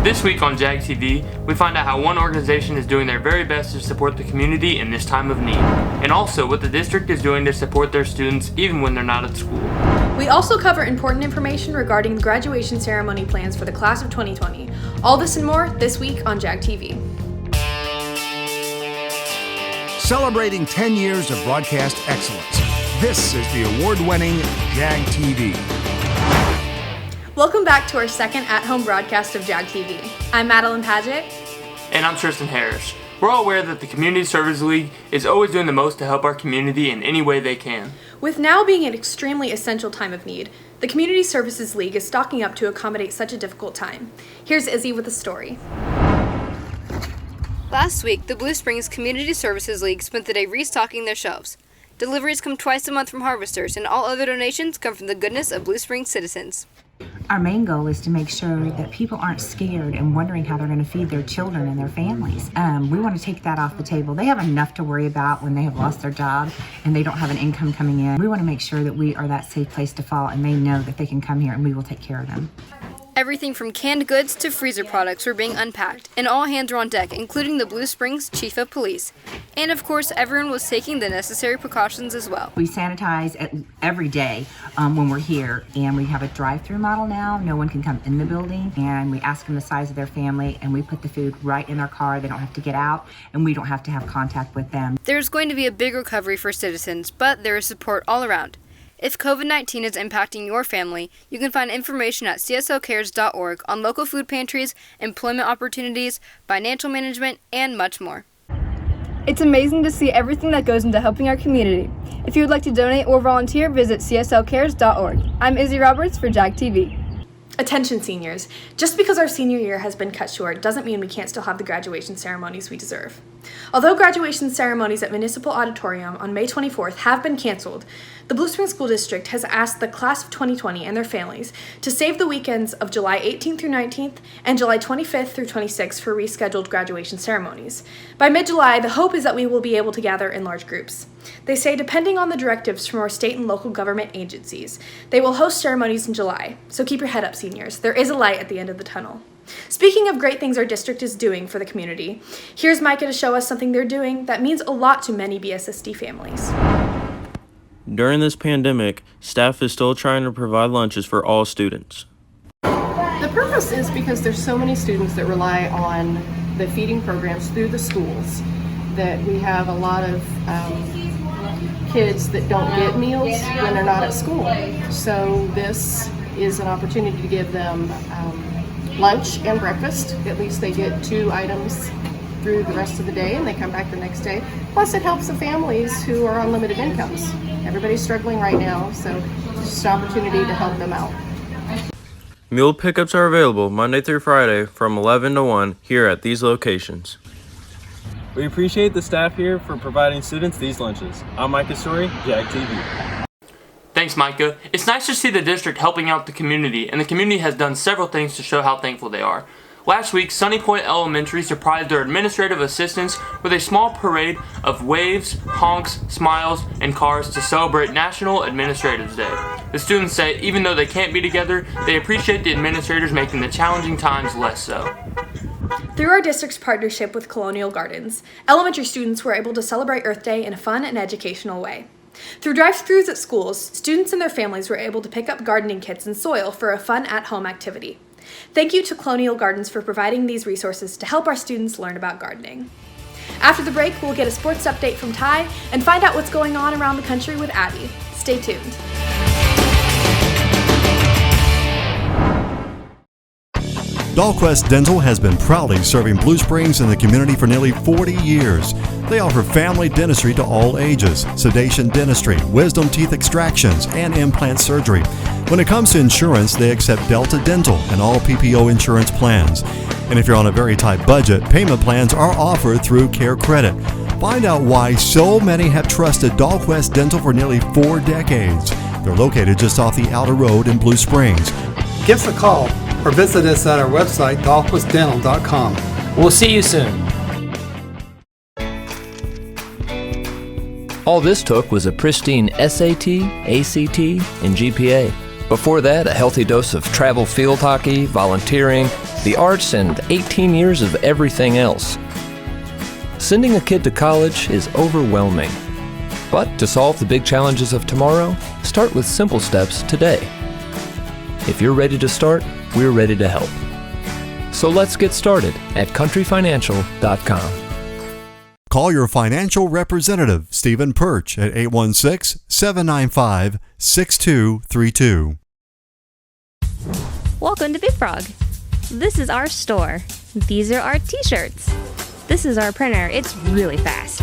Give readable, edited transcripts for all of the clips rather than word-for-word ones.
This week on Jag TV, we find out how one organization is doing their very best to support the community in this time of need, and also what the district is doing to support their students even when they're not at school. We also cover important information regarding the graduation ceremony plans for the class of 2020. All this and more this week on Jag TV. Celebrating 10 years of broadcast excellence. This is the award-winning Jag TV. Welcome back to our second at-home broadcast of Jag TV. I'm Madeline Paget. And I'm Tristan Harris. We're all aware that the Community Service League is always doing the most to help our community in any way they can. With now being an extremely essential time of need, the Community Services League is stocking up to accommodate such a difficult time. Here's Izzy with the story. Last week, the Blue Springs Community Services League spent the day restocking their shelves. Deliveries come twice a month from harvesters, and all other donations come from the goodness of Blue Springs citizens. Our main goal is to make sure that people aren't scared and wondering how they're going to feed their children and their families. We want to take that off the table. They have enough to worry about when they have lost their job and they don't have an income coming in. We want to make sure that we are that safe place to fall and they know that they can come here and we will take care of them. Everything from canned goods to freezer products were being unpacked, and all hands were on deck, including the Blue Springs Chief of Police. And of course, everyone was taking the necessary precautions as well. We sanitize every day when we're here, and we have a drive-through model now. No one can come in the building, and we ask them the size of their family, and we put the food right in their car. They don't have to get out, and we don't have to have contact with them. There's going to be a big recovery for citizens, but there is support all around. If COVID-19 is impacting your family, you can find information at cslcares.org on local food pantries, employment opportunities, financial management, and much more. It's amazing to see everything that goes into helping our community. If you would like to donate or volunteer, visit cslcares.org. I'm Izzy Roberts for Jag TV. Attention seniors, just because our senior year has been cut short doesn't mean we can't still have the graduation ceremonies we deserve. Although graduation ceremonies at Municipal Auditorium on May 24th have been canceled, the Blue Springs School District has asked the class of 2020 and their families to save the weekends of July 18th through 19th and July 25th through 26th for rescheduled graduation ceremonies. By mid-July, the hope is that we will be able to gather in large groups. They say depending on the directives from our state and local government agencies, they will host ceremonies in July. So keep your head up, seniors. There is a light at the end of the tunnel. Speaking of great things our district is doing for the community, here's Micah to show us something they're doing that means a lot to many BSSD families. During this pandemic, staff is still trying to provide lunches for all students. The purpose is because there's so many students that rely on the feeding programs through the schools that we have a lot of kids that don't get meals when they're not at school. So this is an opportunity to give them lunch and breakfast. At least they get 2 items through the rest of the day and they come back the next day. Plus it helps the families who are on limited incomes. Everybody's struggling right now, so it's just an opportunity to help them out. Meal pickups are available Monday through Friday from 11 to 1 here at these locations. We appreciate the staff here for providing students these lunches. I'm Micah Story, Jag TV. Thanks, Micah. It's nice to see the district helping out the community, and the community has done several things to show how thankful they are. Last week, Sunny Point Elementary surprised their administrative assistants with a small parade of waves, honks, smiles, and cars to celebrate National Administrators Day. The students say even though they can't be together, they appreciate the administrators making the challenging times less so. Through our district's partnership with Colonial Gardens, elementary students were able to celebrate Earth Day in a fun and educational way. Through drive-thrus at schools, students and their families were able to pick up gardening kits and soil for a fun at-home activity. Thank you to Colonial Gardens for providing these resources to help our students learn about gardening. After the break, we'll get a sports update from Ty and find out what's going on around the country with Abby. Stay tuned. Dahlquist Dental has been proudly serving Blue Springs and the community for nearly 40 years. They offer family dentistry to all ages, sedation dentistry, wisdom teeth extractions, and implant surgery. When it comes to insurance, they accept Delta Dental and all PPO insurance plans. And if you're on a very tight budget, payment plans are offered through Care Credit. Find out why so many have trusted Dahlquist Dental for nearly 4 decades. They're located just off the outer road in Blue Springs. Give us a call or visit us at our website, dahlquistdental.com. We'll see you soon. All this took was a pristine SAT, ACT, and GPA. Before that, a healthy dose of travel field hockey, volunteering, the arts, and 18 years of everything else. Sending a kid to college is overwhelming. But to solve the big challenges of tomorrow, start with simple steps today. If you're ready to start, we're ready to help. So let's get started at countryfinancial.com. Call your financial representative, Stephen Perch, at 816-795-6232. Welcome to Big Frog. This is our store. These are our t-shirts. This is our printer. It's really fast.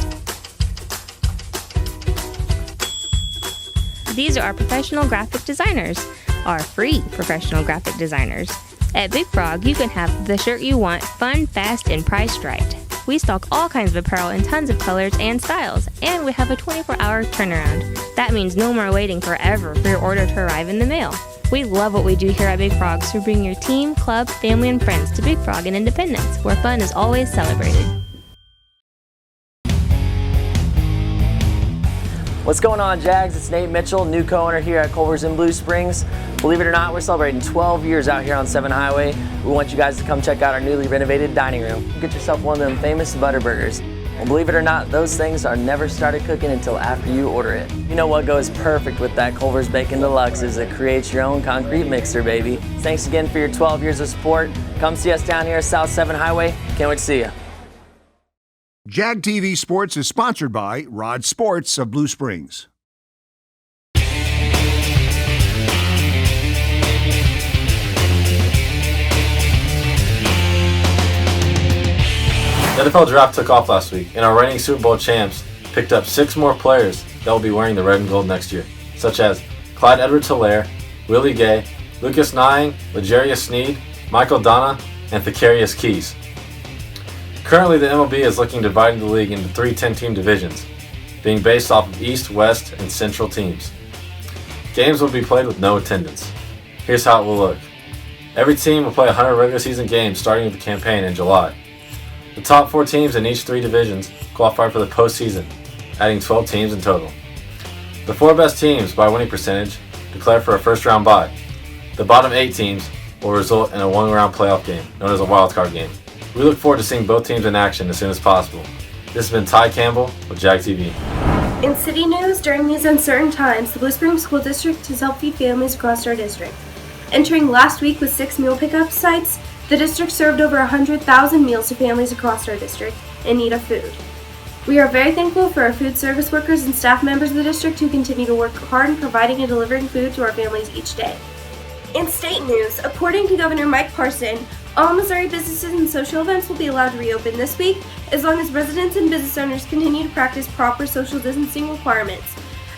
These are our professional graphic designers, our free professional graphic designers. At Big Frog, you can have the shirt you want, fun, fast, and priced right. We stock all kinds of apparel in tons of colors and styles, and we have a 24-hour turnaround. That means no more waiting forever for your order to arrive in the mail. We love what we do here at Big Frog, so bring your team, club, family, and friends to Big Frog in Independence, where fun is always celebrated. What's going on, Jags? It's Nate Mitchell, new co-owner here at Culver's in Blue Springs. Believe it or not, we're celebrating 12 years out here on 7 Highway. We want you guys to come check out our newly renovated dining room. Get yourself one of them famous Butterburgers. Well, believe it or not, those things are never started cooking until after you order it. You know what goes perfect with that Culver's Bacon Deluxe is it creates your own concrete mixer, baby. Thanks again for your 12 years of support. Come see us down here at South 7 Highway. Can't wait to see you. Jag TV Sports is sponsored by Rod Sports of Blue Springs. The NFL draft took off last week, and our reigning Super Bowl champs picked up 6 more players that will be wearing the red and gold next year, such as Clyde Edwards-Helaire, Willie Gay, Lucas Nying, L'Jarius Sneed, Michael Donna, and Thacarius Keys. Currently, the MLB is looking to divide the league into 3 10-team divisions, being based off of East, West, and Central teams. Games will be played with no attendance. Here's how it will look. Every team will play 100 regular season games starting with the campaign in July. The top 4 teams in each 3 divisions qualify for the postseason, adding 12 teams in total. The 4 best teams by winning percentage declare for a first-round bye. The bottom 8 teams will result in a 1-round playoff game, known as a wildcard game. We look forward to seeing both teams in action as soon as possible. This has been Ty Campbell with Jag TV. In city news, during these uncertain times, the Blue Springs School District has helped feed families across our district. Entering last week with 6 meal pickup sites, the district served over 100,000 meals to families across our district in need of food. We are very thankful for our food service workers and staff members of the district who continue to work hard in providing and delivering food to our families each day. In state news, according to Governor Mike Parson, all Missouri businesses and social events will be allowed to reopen this week as long as residents and business owners continue to practice proper social distancing requirements.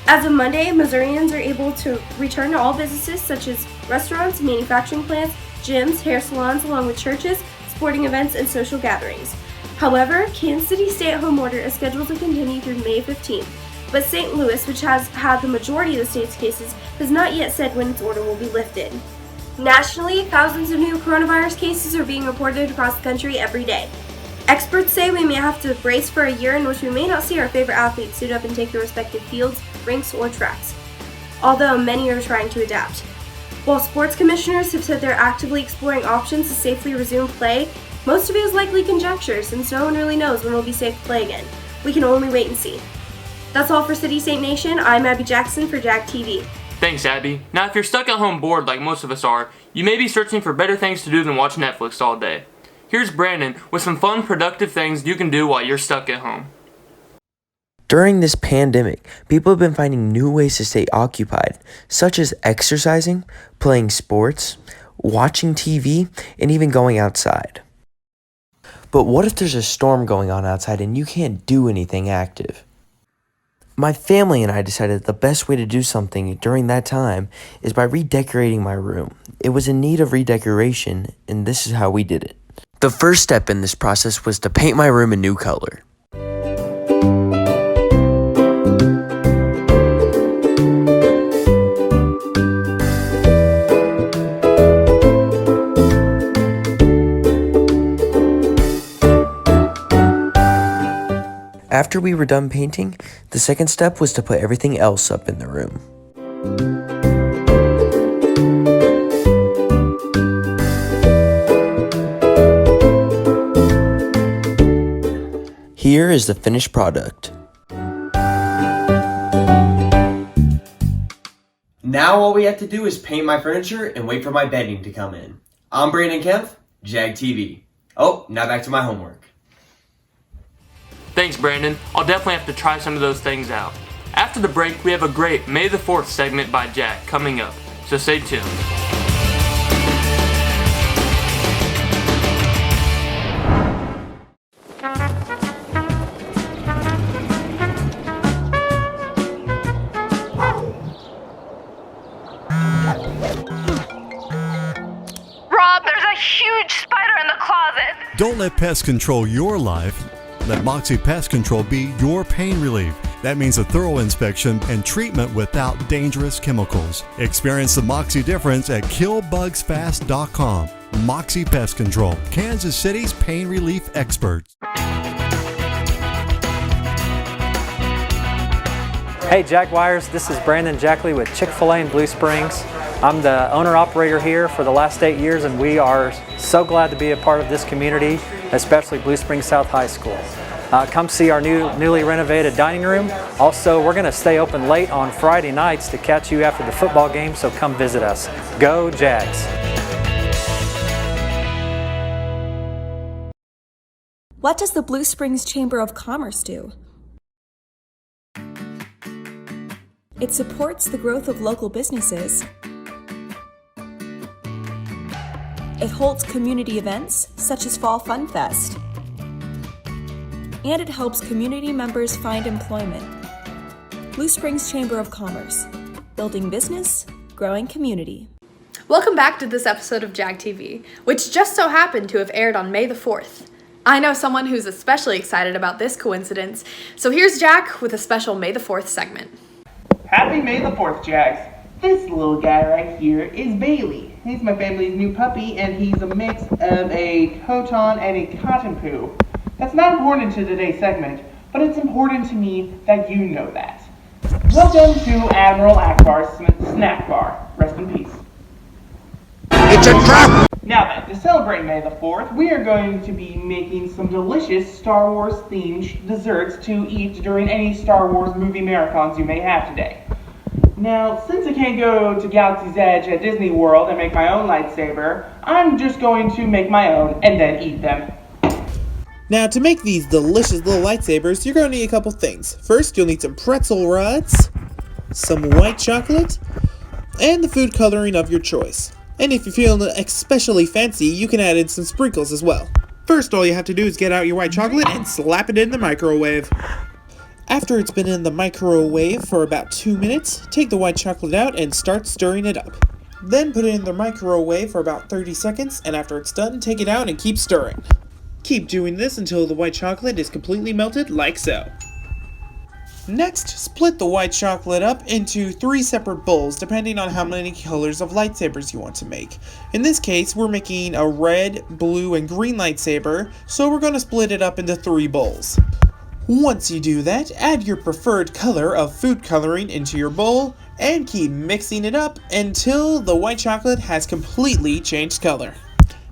As of Monday, Missourians are able to return to all businesses such as restaurants, manufacturing plants, gyms, hair salons, along with churches, sporting events, and social gatherings. However, Kansas City's stay-at-home order is scheduled to continue through May 15th, but St. Louis, which has had the majority of the state's cases, has not yet said when its order will be lifted. Nationally, thousands of new coronavirus cases are being reported across the country every day. Experts say we may have to brace for a year in which we may not see our favorite athletes suit up and take their respective fields, rinks, or tracks, although many are trying to adapt. While sports commissioners have said they're actively exploring options to safely resume play, most of it is likely conjecture since no one really knows when we'll be safe to play again. We can only wait and see. That's all for City State Nation. I'm Abby Jackson for Jag TV. Thanks, Abby. Now, if you're stuck at home bored like most of us are, you may be searching for better things to do than watch Netflix all day. Here's Brandon with some fun, productive things you can do while you're stuck at home. During this pandemic, people have been finding new ways to stay occupied, such as exercising, playing sports, watching TV, and even going outside. But what if there's a storm going on outside and you can't do anything active? My family and I decided the best way to do something during that time is by redecorating my room. It was in need of redecoration, and this is how we did it. The first step in this process was to paint my room a new color. After we were done painting, the second step was to put everything else up in the room. Here is the finished product. Now all we have to do is paint my furniture and wait for my bedding to come in. I'm Brandon Kempf, Jag TV. Oh, now back to my homework. Thanks, Brandon. I'll definitely have to try some of those things out. After the break, we have a great May the 4th segment by Jack coming up, so stay tuned. Rob, there's a huge spider in the closet. Don't let pests control your life. Let Moxie Pest Control be your pain relief. That means a thorough inspection and treatment without dangerous chemicals. Experience the Moxie difference at killbugsfast.com. Moxie Pest Control, Kansas City's pain relief experts. Hey Jaguars, this is Brandon Jackley with Chick-fil-A in Blue Springs. I'm the owner-operator here for the last 8 years, and we are so glad to be a part of this community, especially Blue Springs South High School. Come see our newly renovated dining room. Also, we're going to stay open late on Friday nights to catch you after the football game, so come visit us. Go Jags! What does the Blue Springs Chamber of Commerce do? It supports the growth of local businesses. It holds community events such as Fall Fun Fest. And it helps community members find employment. Blue Springs Chamber of Commerce, building business, growing community. Welcome back to this episode of Jag TV, which just so happened to have aired on May the 4th. I know someone who's especially excited about this coincidence, so here's Jack with a special May the 4th segment. Happy May the 4th, Jags. This little guy right here is Bailey. He's my family's new puppy, and he's a mix of a Coton and a Cotton Poo. That's not important to today's segment, but it's important to me that you know that. Welcome to Admiral Akbar's Snack Bar. Rest in peace. It's a trap! Now then, to celebrate May the 4th, we are going to be making some delicious Star Wars themed desserts to eat during any Star Wars movie marathons you may have today. Now, since I can't go to Galaxy's Edge at Disney World and make my own lightsaber, I'm just going to make my own and then eat them. Now, to make these delicious little lightsabers, you're going to need a couple things. First, you'll need some pretzel rods, some white chocolate, and the food coloring of your choice. And if you're feeling especially fancy, you can add in some sprinkles as well. First, all you have to do is get out your white chocolate and slap it in the microwave. After it's been in the microwave for about 2 minutes, take the white chocolate out and start stirring it up. Then put it in the microwave for about 30 seconds, and after it's done, take it out and keep stirring. Keep doing this until the white chocolate is completely melted, like so. Next, split the white chocolate up into 3 separate bowls, depending on how many colors of lightsabers you want to make. In this case, we're making a red, blue, and green lightsaber, so we're going to split it up into 3 bowls. Once you do that, add your preferred color of food coloring into your bowl, and keep mixing it up until the white chocolate has completely changed color.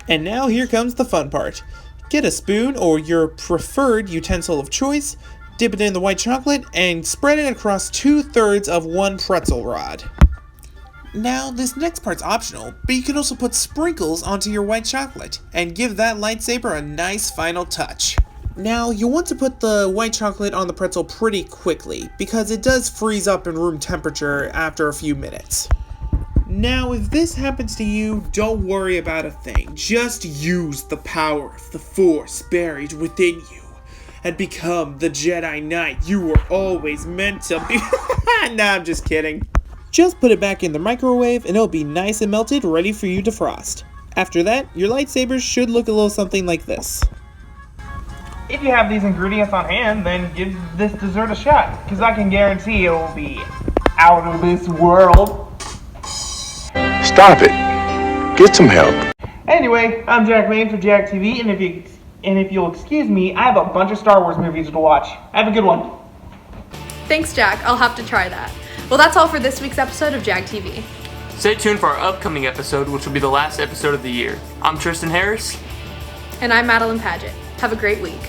And now here comes the fun part. Get a spoon or your preferred utensil of choice, dip it in the white chocolate, and spread it across 2/3 of 1 pretzel rod. Now, this next part's optional, but you can also put sprinkles onto your white chocolate, and give that lightsaber a nice final touch. Now, you'll want to put the white chocolate on the pretzel pretty quickly, because it does freeze up in room temperature after a few minutes. Now, if this happens to you, don't worry about a thing. Just use the power of the Force buried within you, and become the Jedi Knight you were always meant to be. Nah, I'm just kidding. Just put it back in the microwave, and it'll be nice and melted, ready for you to frost. After that, your lightsabers should look a little something like this. If you have these ingredients on hand, then give this dessert a shot, because I can guarantee it will be out of this world. Stop it. Get some help. Anyway, I'm Jack Lane for Jag TV, and if you'll excuse me, I have a bunch of Star Wars movies to watch. Have a good one. Thanks, Jack. I'll have to try that. Well, that's all for this week's episode of Jag TV. Stay tuned for our upcoming episode, which will be the last episode of the year. I'm Tristan Harris. And I'm Madeline Paget. Have a great week.